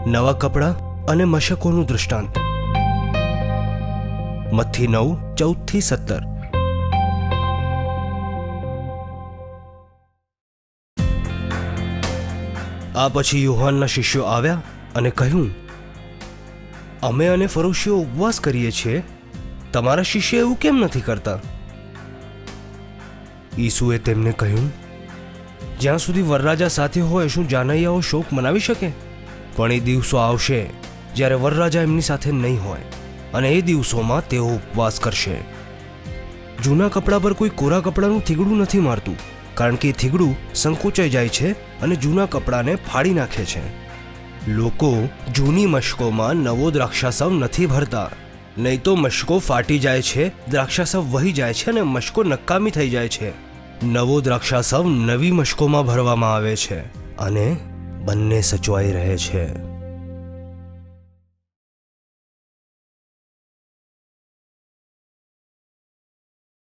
નવા કપડાં અને મશકોનું દૃષ્ટાંત. મત્થી 9:14-17. આ પછી યોહાનના શિષ્યો આવ્યા અને કહ્યું, અમે અને ફરોશીઓ ઉપવાસ કરીએ છીએ, તમારા શિષ્ય એવું કેમ નથી કરતા? ઈસુએ તેમને કહ્યું, જ્યાં સુધી વરરાજા સાથે હોય શું જાનૈયાઓ શોક મનાવી શકે? પણ એ દિવસો આવશે જ્યારે વરરાજા એમની સાથે નહીં હોય, અને એ દિવસોમાં તેઓ ઉપવાસ કરશે. જૂના કપડા પર કોઈ કોરા કપડાનું થીગડું નથી મારતું, કારણ કે એ થીગડું સંકોચાઈ જાય છે અને જૂના કપડાને ફાડી નાખે છે. લોકો જૂની મશકોમાં નવો દ્રાક્ષાસવ નથી ભરતા, નહીં તો મશકો ફાટી જાય છે, દ્રાક્ષાસવ વહી જાય છે અને મશકો નકામી થઈ જાય છે. નવો દ્રાક્ષાસવ નવી મશકોમાં ભરવામાં આવે છે અને બંને સચવાઈ રહે છે.